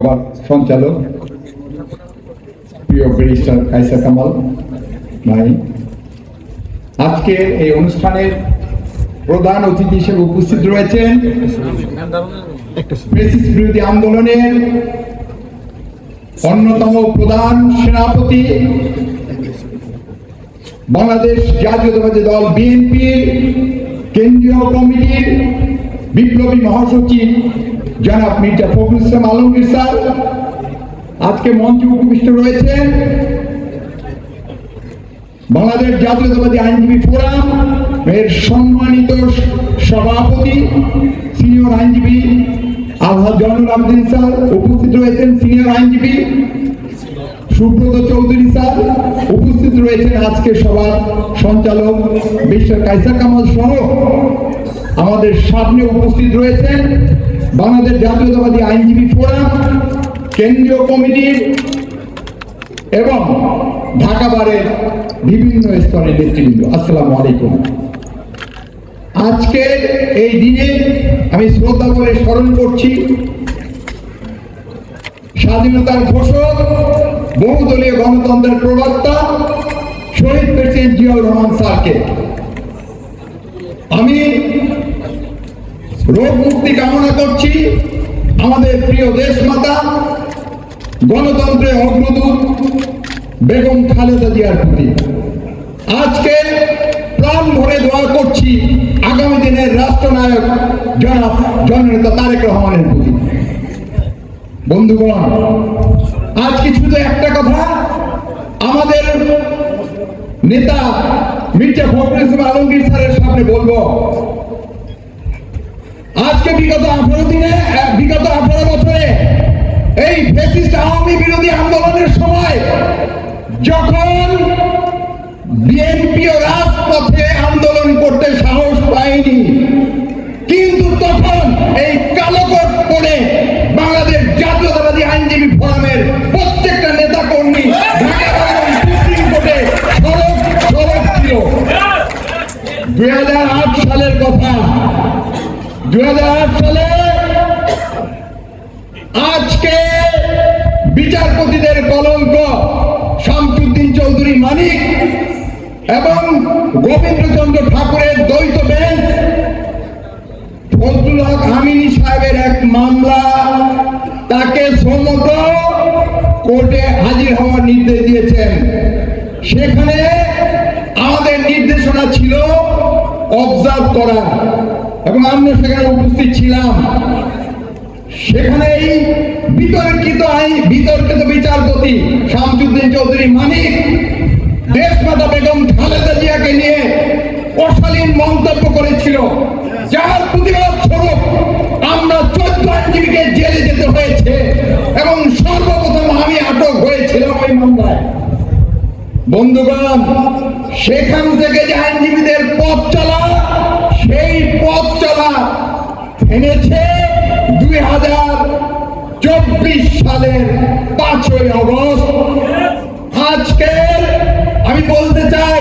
সঞ্চালক প্রিয় ব্যারিস্টার কায়সার কামাল ভাই, আজকে এই অনুষ্ঠানের প্রধান অতিথি হিসেবে উপস্থিত রয়েছেন ফ্যাসিস্ট বিরোধী আন্দোলনের অন্যতম প্রধান সেনাপতি, বাংলাদেশ জাতীয়তাবাদী দল বিএনপির কেন্দ্রীয় কমিটির বিপ্লবী মহাসচিব জনাব মির্জা ফখরুল ইসলাম আলমগীর স্যার আজকে মঞ্চে উপবিষ্ট রয়েছেন। বাংলাদেশ জাতীয়তাবাদী আইনজীবী ফোরাম এর সম্মানিত সভাপতি সিনিয়র আইনজীবী আলহাজ জয়নুল আবেদিন স্যার উপস্থিত রয়েছেন, সিনিয়র আইনজীবী সুব্রত চৌধুরী স্যার উপস্থিত রয়েছেন, আজকে সভার সঞ্চালক ব্যারিস্টার কায়সার কামাল সহ আমাদের সামনে উপস্থিত রয়েছেন বাংলাদেশ জাতীয়তাবাদী আইনজীবী ফোরাম কেন্দ্রীয় কমিটির এবং ঢাকা বারের বিভিন্ন স্তরের নেতৃবৃন্দ। আসসালামু আলাইকুম। আজকে এই দিনে আমি শ্রদ্ধা করে স্মরণ করছি স্বাধীনতার ঘোষক, বহুদলীয় গণতন্ত্রের প্রবক্তা শহীদ প্রেসিডেন্ট জিয়াউর রহমান স্যারকে। আমি রোগ মুক্তি কামনা করছি আমাদের প্রিয় দেশ মাতা গণতন্ত্রের অগ্রদূত বেগম খালেদা জিয়ার প্রতি। আজকে প্রাণ ভরে দোয়া করছি আগামী দিনের রাষ্ট্রনায়ক জনাব জননেতা তারেক রহমানের প্রতি। বন্ধুগণ, আজকে শুধু একটা কথা আমাদের নেতা মির্জা ফখরুল ইসলাম আলমগীর স্যারের সামনে বলবো। আজকে বিগত 18 বছরে এই ফ্যাসিস্ট আওয়ামী বিরোধী আন্দোলনের সময় যখন বিএনপি রাজপথে আন্দোলন করতে সাহস পায়নি, কিন্তু তখন এই কালো কোট পরে বাংলাদেশ জাতীয়তাবাদী আইনজীবী ফোরামের প্রত্যেকটা নেতা কর্মী সুপ্রিম কোর্টে সরব ছিল। 2008 সালের কথা, 2008 সালে আজকে বিচারপতিদের কলঙ্ক শামসুদ্দিন চৌধুরী মানিক এবং গোবিন্দচন্দ্র ঠাকুরের দ্বৈত বেঞ্চ ফজলুল হক আমিনী সাহেবের এক মামলা, তাকে সমগ্র কোর্টে হাজির হওয়ার নির্দেশ দিয়েছেন। সেখানে আমাদের নির্দেশনা ছিল অবজার্ভ করা এবং আমরা সেখানে উপস্থিত ছিলাম। সেখানে এই বিতর্কিত বিচারপতি শামসুদ্দিন চৌধুরী মানিক দেশমাতা বেগম খালেদা জিয়াকে নিয়ে অশালীন মন্তব্য করেছিল, যার প্রতিবাদ স্বরূপ আমরা 14 আইনজীবীকে জেলে যেতে হয়েছে এবং সর্বপ্রথম আমি আটক হয়েছিলাম ওই মামলায়। বন্ধুগণ, সেখান থেকে যে আইনজীবীদের পথ চলা, সেই পথ চলা থেমেছে 2024 সালের 5ই আগস্ট। আজকে আমি বলতে চাই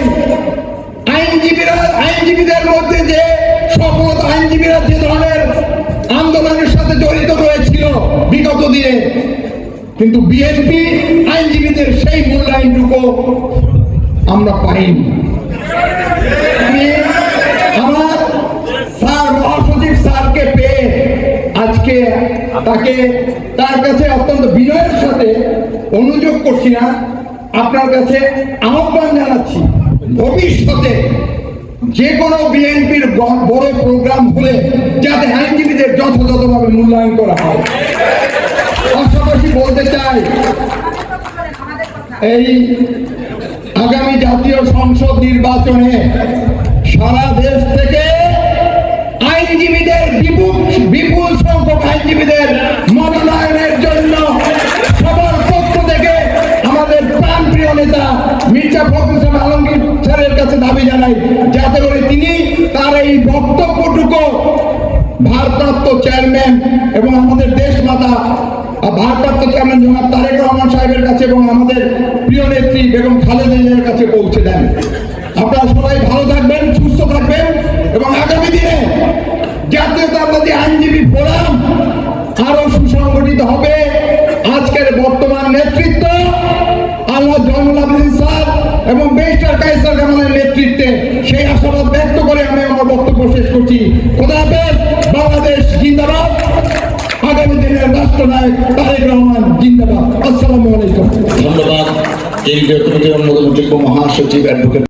আইনজীবীদের মধ্যে যে শপথ আইনজীবীরা যে ধরনের আন্দোলনের সাথে জড়িত রয়েছিল বিগত দিনে, কিন্তু বিএনপি আইনজীবীদের সেই মূল্যায়নটুকু আমরা পাইনি। আমার স্যার মহাসচিব স্যারকে পেয়ে আজকে তার কাছে অত্যন্ত বিনয়ের সাথে অনুযোগ করছি না, আপনার কাছে আহ্বান জানাচ্ছি ভবিষ্যতে যে কোনো বিএনপির বড় প্রোগ্রাম হলে যাতে আইনজীবীদের যথাযথভাবে মূল্যায়ন করা হয়। পাশাপাশি বলতে চাই, এই আগামী জাতীয় সংসদ নির্বাচনে সারা দেশ থেকে আইনজীবীদের বিপুল সংখ্যক আইনজীবীদের মনোনয়নের জন্য সবার পক্ষ থেকে আমাদের প্রাণপ্রিয় নেতা মির্জা ফখরুল ইসলাম আলমগীর স্যারের কাছে দাবি জানাই, যাতে করে তিনি তার এই বক্তব্যটুকু ভারপ্রাপ্ত চেয়ারম্যান এবং আমাদের দেশ মাতা ভারপ্রাপ্ত চেয়ারম্যান জনাব তারেক রহমান সাহেবের কাছে এবং আমাদের প্রিয় নেত্রী বেগম খালেদা জিয়ার কাছে পৌঁছে দেন। আপনারা সবাই ভালো থাকবেন, সুস্থ থাকবেন এবং আগামী দিনে জাতীয়তাবাদী আইনজীবী ফোরাম আরো সুসংগঠিত হবে। খোদা হাফেজ। বাংলাদেশ জিন্দাবাদ। আগামী দিনের রাষ্ট্রনায়ক তারেক রহমান জিন্দাবাদ। আসসালামু আলাইকুম। ধন্যবাদ। কেন্দ্রীয় কমিটির অন্যতম যোগ্য মহাসচিব অ্যাডভোকেট